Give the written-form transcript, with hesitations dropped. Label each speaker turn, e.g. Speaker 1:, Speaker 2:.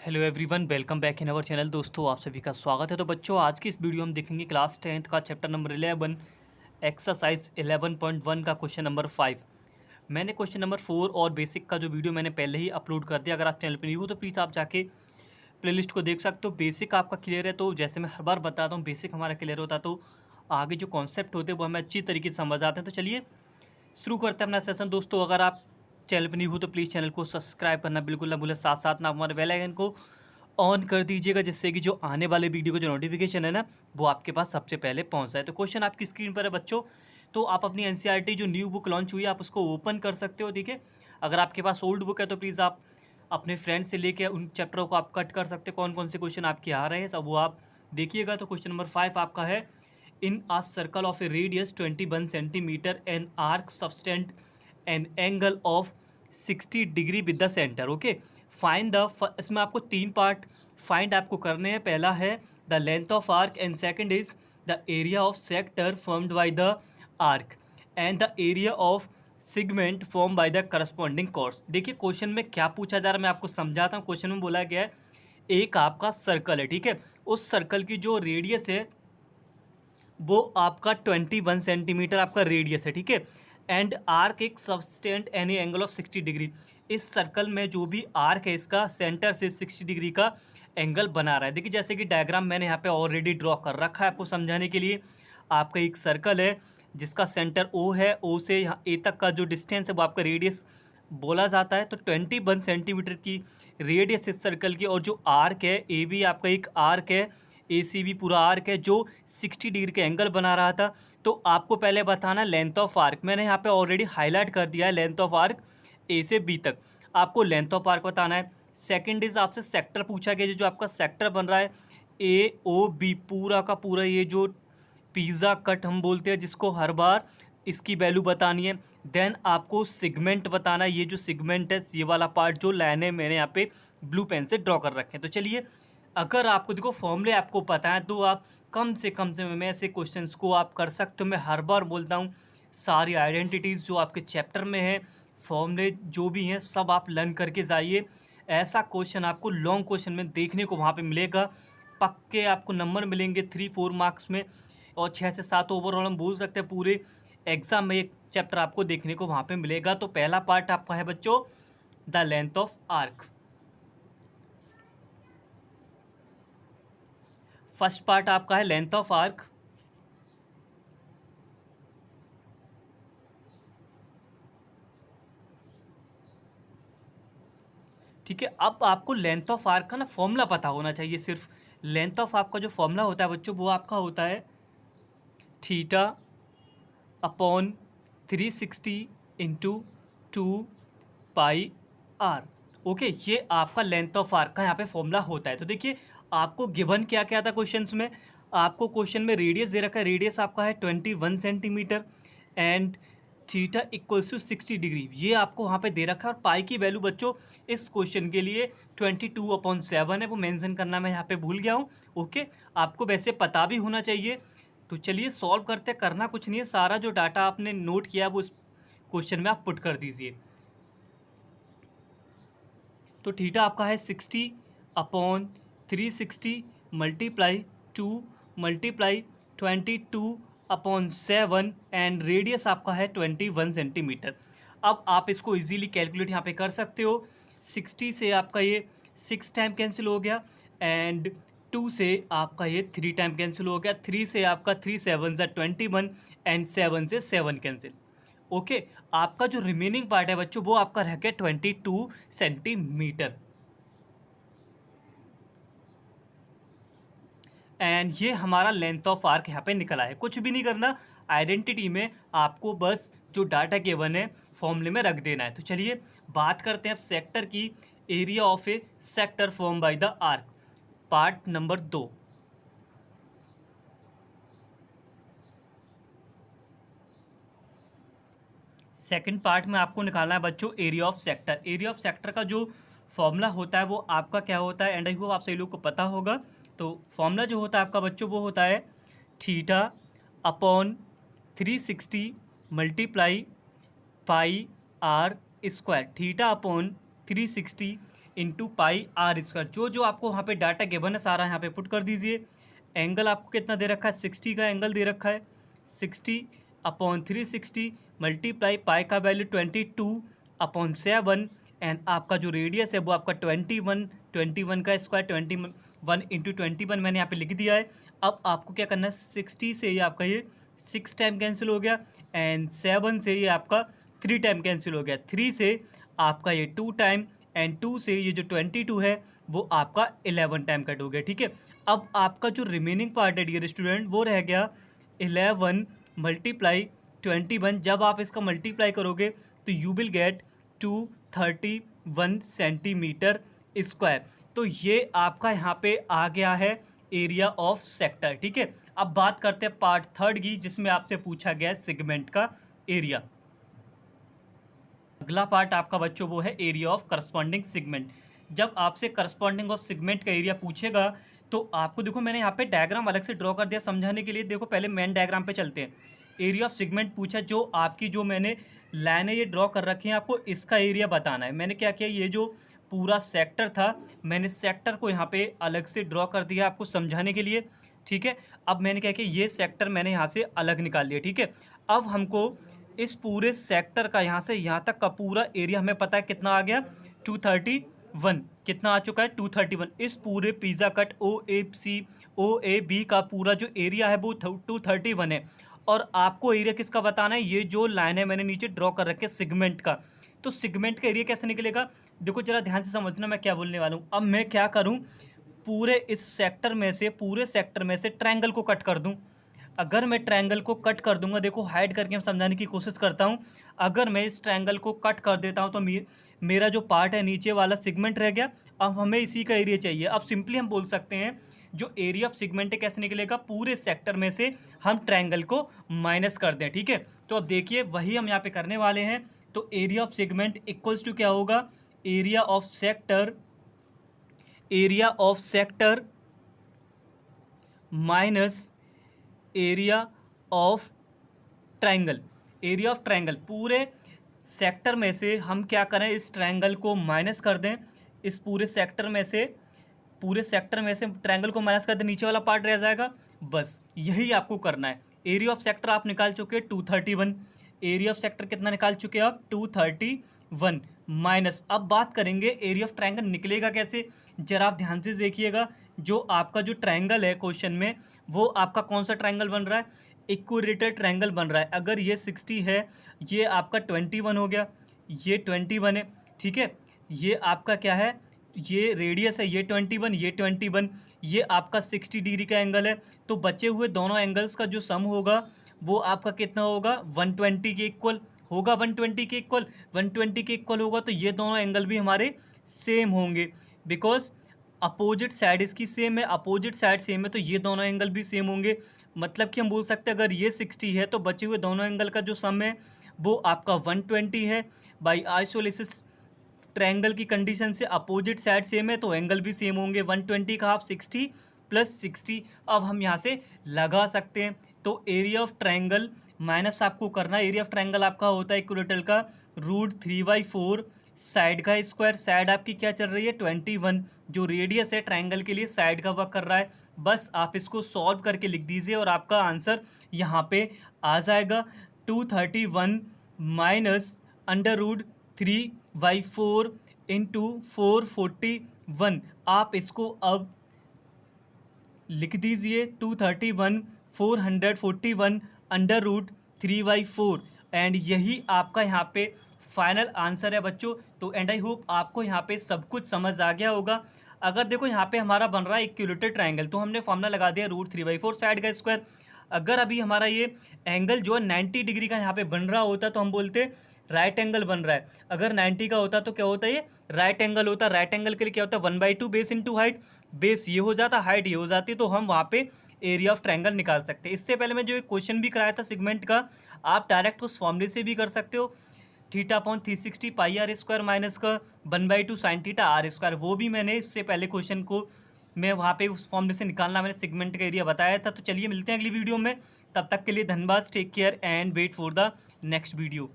Speaker 1: Hello everyone, welcome back in our channel. दोस्तों, आप सभी का स्वागत है। तो बच्चों, आज की इस वीडियो हम देखेंगे क्लास 10th का चैप्टर नंबर 11 एक्सरसाइज 11.1 का क्वेश्चन नंबर 5। मैंने क्वेश्चन नंबर 4 और बेसिक का जो वीडियो मैंने पहले ही अपलोड कर दिया। अगर आप चैनल पर नहीं हो तो प्लीज़ आप जाके प्लेलिस्ट को देख सकते हो। बेसिक आपका क्लियर है तो जैसे मैं हर बार बताता हूँ, बेसिक हमारा क्लियर होता है तो आगे जो कॉन्सेप्ट होते हैं वो हमें अच्छी तरीके से समझ आते हैं। तो चलिए शुरू करते हैं अपना सेशन। दोस्तों, अगर आप चैनल पर नहीं हो तो प्लीज़ चैनल को सब्सक्राइब करना बिल्कुल ना भूलें। साथ साथ ना हमारे बेल आइकन को ऑन कर दीजिएगा, जिससे कि जो आने वाले वीडियो का जो नोटिफिकेशन है ना, वो आपके पास सबसे पहले पहुंच जाए। तो क्वेश्चन आपकी स्क्रीन पर है बच्चों। तो आप अपनी एनसीईआरटी जो न्यू बुक लॉन्च हुई है आप उसको ओपन कर सकते हो, ठीक है। अगर आपके पास ओल्ड बुक है तो प्लीज़ आप अपने फ्रेंड से लेके उन चैप्टरों को आप कट कर सकते हो। कौन कौन से क्वेश्चन आपके आ रहे हैं सब वो आप देखिएगा। तो क्वेश्चन नंबर 5 आपका है, in a circle of a radius 21 centimetre an arc subtends an angle of 60 degree with the centre. Okay, find the, इसमें आपको 3 पार्ट फाइंड आपको करने हैं। पहला है the length of arc and second is the area of sector formed by the arc and the area of segment form by the corresponding chords. देखिए question में क्या पूछा जा रहा है, मैं आपको समझाता हूँ। क्वेश्चन में बोला गया है एक आपका सर्कल है, ठीक है। उस सर्कल की जो रेडियस है वो आपका 21 सेंटीमीटर आपका रेडियस है, ठीक है। एंड आर्क एक substance any angle of 60 degree. इस सर्कल में जो भी आर्क है इसका सेंटर से 60 डिग्री का एंगल बना रहा है। देखिए जैसे कि डायग्राम मैंने यहाँ पे ऑलरेडी ड्रॉ कर रखा है आपको समझाने के लिए। आपका एक सर्कल है जिसका सेंटर ओ है, ओ से यहाँ ए तक का जो डिस्टेंस है वो आपका रेडियस बोला जाता है। तो 21 सेंटीमीटर की रेडियस इस सर्कल की, और जो आर्क है ए भी आपका एक आर्क है, ए सी भी पूरा आर्क है जो 60 डिग्री के एंगल बना रहा था। तो आपको पहले बताना लेंथ ऑफ आर्क, मैंने यहाँ पे ऑलरेडी हाईलाइट कर दिया है लेंथ ऑफ आर्क ए से बी तक। आपको लेंथ ऑफ आर्क बताना है। सेकंड इज आपसे सेक्टर पूछा गया, जो आपका सेक्टर बन रहा है ए ओ बी, पूरा का पूरा ये जो पिज़्ज़ा कट हम बोलते हैं जिसको, हर बार इसकी वैल्यू बतानी है। देन आपको सिगमेंट बताना है, ये जो सिगमेंट है ये वाला पार्ट जो लाइनें मैंने यहाँ पे ब्लू पेन से ड्रॉ कर रखे हैं। तो चलिए, अगर आपको देखो फॉर्मूले आपको पता है तो आप कम से कम समय में ऐसे क्वेश्चंस को आप कर सकते हो। मैं हर बार बोलता हूँ सारी आइडेंटिटीज़ जो आपके चैप्टर में है, फॉर्मूले जो भी हैं सब आप लर्न करके जाइए। ऐसा क्वेश्चन आपको लॉन्ग क्वेश्चन में देखने को वहाँ पे मिलेगा। पक्के आपको नंबर मिलेंगे 3-4 मार्क्स में, और 6 से 7 ओवरऑल हम बोल सकते हैं पूरे एग्जाम में एक चैप्टर आपको देखने को वहाँ पे मिलेगा। तो पहला पार्ट आपका है बच्चों the length of arc. First part आपका है लेंथ ऑफ आर्क। ठीक है, अब आपको लेंथ ऑफ आर्क का ना फॉर्मूला पता होना चाहिए। सिर्फ लेंथ ऑफ आर्क का जो फॉर्मूला होता है बच्चों वो आपका होता है theta upon 360 into 2 pi r. Okay, ये आपका लेंथ ऑफ आर्क का यहाँ पे फॉर्मूला होता है। तो देखिए आपको गिवन क्या क्या था क्वेश्चंस में। आपको क्वेश्चन में रेडियस दे रखा है, रेडियस आपका है 21 centimetre and theta equals to 60 degree, ये आपको वहाँ पे दे रखा है। और पाई की वैल्यू बच्चों इस क्वेश्चन के लिए 22/7 है, वो मेंशन करना मैं यहाँ पे भूल गया हूँ। ओके, आपको वैसे पता भी होना चाहिए। तो चलिए सॉल्व करते, करना कुछ नहीं है, सारा जो डाटा आपने नोट किया वो इस क्वेश्चन में आप पुट कर दीजिए। तो थीटा आपका है 60/360 मल्टीप्लाई 2 मल्टीप्लाई 22/7 एंड रेडियस आपका है 21 सेंटीमीटर। अब आप इसको इजीली कैलकुलेट यहाँ पे कर सकते हो। 60 से आपका ये 6 टाइम कैंसिल हो गया, एंड 2 से आपका ये 3 टाइम कैंसिल हो गया, 3 से आपका 3 7 21 एंड 7 से 7 कैंसिल। ओके, आपका जो रिमेनिंग पार्ट है बच्चों वो आपका रह गया 22 सेंटीमीटर। एंड ये हमारा लेंथ ऑफ आर्क यहाँ पे निकला है। कुछ भी नहीं करना, आइडेंटिटी में आपको बस जो डाटा गिवन है फॉर्मूले में रख देना है। तो चलिए बात करते हैं अब सेक्टर की। Area of A sector form by the arc, part number 2। Second part में आपको निकालना है बच्चों area of sector. Area of sector का जो फॉर्मूला होता है वो आपका क्या होता है, एंड आई होप आप सभी लोग को पता होगा। तो फॉर्मूला जो होता है आपका बच्चों वो होता है theta upon 360 multiply pi r square. Theta upon 360 into pi r square. जो जो आपको वहाँ पे डाटा गिवन है सारा यहाँ पे पुट कर दीजिए। एंगल आपको कितना दे रखा है, 60 का एंगल दे रखा है, 60/360 मल्टीप्लाई पाई का वैल्यू 22/7 एंड आपका जो रेडियस है वो आपका 21 का स्क्वायर 21 × 21 मैंने यहाँ पे लिख दिया है। अब आपको क्या करना है, 60 से ये आपका ये 6 टाइम कैंसिल हो गया एंड 7 से ये आपका 3 टाइम कैंसिल हो गया, 3 से आपका ये 2 टाइम एंड 2 से ये जो 22 है वो आपका 11 टाइम कट हो गया। ठीक है, अब आपका जो रिमेनिंग पार्ट है डियर स्टूडेंट वो रह गया 11 मल्टीप्लाई 21। जब आप इसका मल्टीप्लाई करोगे तो you will get 231 centimetre square. तो ये आपका यहाँ पे आ गया है एरिया ऑफ सेक्टर। ठीक है, अब बात करते हैं पार्ट थर्ड की, जिसमें आपसे पूछा गया है सेगमेंट का एरिया। अगला पार्ट आपका बच्चों वो है एरिया ऑफ करस्पॉन्डिंग सेगमेंट। जब आपसे करस्पॉन्डिंग ऑफ सेगमेंट का एरिया पूछेगा तो आपको देखो मैंने यहाँ पे डायग्राम अलग से ड्रॉ कर दिया समझाने के लिए। देखो पहले मेन डायग्राम पे चलते हैं। एरिया ऑफ सेगमेंट पूछा, जो आपकी जो मैंने लाइनें ये ड्रॉ कर रखी हैं आपको इसका एरिया बताना है। मैंने क्या किया, ये जो पूरा सेक्टर था मैंने सेक्टर को यहाँ पे अलग से ड्रॉ कर दिया आपको समझाने के लिए। ठीक है, अब मैंने क्या किया, ये सेक्टर मैंने यहाँ से अलग निकाल लिया। ठीक है, अब हमको इस पूरे सेक्टर का यहाँ से यहाँ तक का पूरा एरिया हमें पता है कितना आ गया, 231। कितना आ चुका है, 231। इस पूरे पिज़्ज़ा कट OAB का पूरा जो एरिया है वो 231 है। और आपको एरिया किसका बताना है, ये जो लाइन है मैंने नीचे ड्रॉ कर रखे सेगमेंट का। तो सेगमेंट का एरिया कैसे निकलेगा, देखो जरा ध्यान से समझना मैं क्या बोलने वाला हूँ। अब मैं क्या करूँ, पूरे इस सेक्टर में से पूरे सेक्टर में से ट्रायंगल को कट कर दूँ। अगर मैं ट्रायंगल को कट कर दूंगा, देखो हाइड करके मैं समझाने की कोशिश करता हूँ। अगर मैं इस ट्रायंगल को कट कर देता हूँ तो मेरा जो पार्ट है नीचे वाला सेगमेंट रह गया। अब हमें इसी का एरिया चाहिए। अब सिंपली हम बोल सकते हैं जो एरिया ऑफ सेगमेंट है कैसे निकलेगा, पूरे सेक्टर में से हम ट्रायंगल को माइनस कर दें। ठीक है, तो अब देखिए वही हम यहाँ पे करने वाले हैं। तो area of segment equals to क्या होगा, area of sector minus area of triangle. Area of triangle पूरे सेक्टर में से हम क्या करें, इस ट्रायंगल को माइनस कर दें। इस पूरे सेक्टर में से ट्रायंगल को माइनस कर दें, नीचे वाला पार्ट रह जाएगा। बस यही आपको करना है। एरिया ऑफ सेक्टर आप निकाल चुके हैं 231। एरिया ऑफ सेक्टर कितना निकाल चुके हैं आप, 231 माइनस। अब बात करेंगे एरिया ऑफ ट्रायंगल निकलेगा कैसे, जरा आप ध्यान से देखिएगा। जो आपका जो ट्रायंगल है क्वेश्चन में वो आपका कौन सा ट्रायंगल बन रहा है, इक्विलेटरल ट्रायंगल बन रहा है। अगर ये 60 है, ये आपका 21 हो गया, ये 21 है। ठीक है, ये आपका क्या है, ये रेडियस है, ये 21, ये 21, ये आपका 60 डिग्री का एंगल है। तो बचे हुए दोनों एंगल्स का जो सम होगा वो आपका कितना होगा, 120 के इक्वल होगा। 120 के इक्वल, 120 के इक्वल होगा तो ये दोनों एंगल भी हमारे सेम होंगे, बिकॉज अपोजिट साइड इसकी सेम है, अपोजिट साइड सेम है तो ये दोनों एंगल भी सेम होंगे। मतलब कि हम बोल सकते हैं अगर ये 60 है तो बचे हुए दोनों एंगल का जो सम है वो आपका 120 है। बाई आइसोलेसिस ट्रायंगल की कंडीशन से अपोजिट साइड सेम है तो एंगल भी सेम होंगे। 120 का हाफ 60 + 60। अब हम यहाँ से लगा सकते हैं। तो एरिया ऑफ ट्रायंगल माइनस आपको करना है। एरिया ऑफ ट्रायंगल आपका होता है इक्विलेटरल का √3/4 साइड का स्क्वायर। साइड आपकी क्या चल रही है, 21। जो रेडियस है ट्रायंगल के लिए साइड का वर्क कर रहा है। बस आप इसको सॉल्व करके लिख दीजिए और आपका आंसर यहाँ पे आ जाएगा 231 माइनस √3/4 इंटू 441। आप इसको अब लिख दीजिए 231 441 √3/4 एंड यही आपका यहाँ पे फाइनल आंसर है बच्चों। तो एंड आई होप आपको यहाँ पे सब कुछ समझ आ गया होगा। अगर देखो यहाँ पे हमारा बन रहा है इक्विलेटरल ट्रायंगल तो हमने फॉर्मूला लगा दिया √3/4 साइड का स्क्वायर। अगर अभी हमारा ये एंगल जो है 90 डिग्री का यहाँ पे बन रहा होता तो हम बोलते राइट एंगल बन रहा है। अगर 90 का होता तो क्या होता है, ये राइट एंगल होता। राइट एंगल के लिए क्या होता है, 1/2 बेस इंटू हाइट। बेस ये हो जाता, हाइट ये हो जाती, तो हम वहाँ पे एरिया ऑफ ट्रायंगल निकाल सकते हैं। इससे पहले मैं जो एक क्वेश्चन भी कराया था सेगमेंट का, आप डायरेक्ट उस फॉर्मूले से भी कर सकते हो। θ/360 πr² माइनस का 1/2 sin θr²। वो भी मैंने इससे पहले क्वेश्चन को मैं वहाँ पे उस फॉर्मूले से निकालना मैंने सेगमेंट का एरिया बताया था। तो चलिए मिलते हैं अगली वीडियो में, तब तक के लिए धन्यवाद, take care and wait for the next video.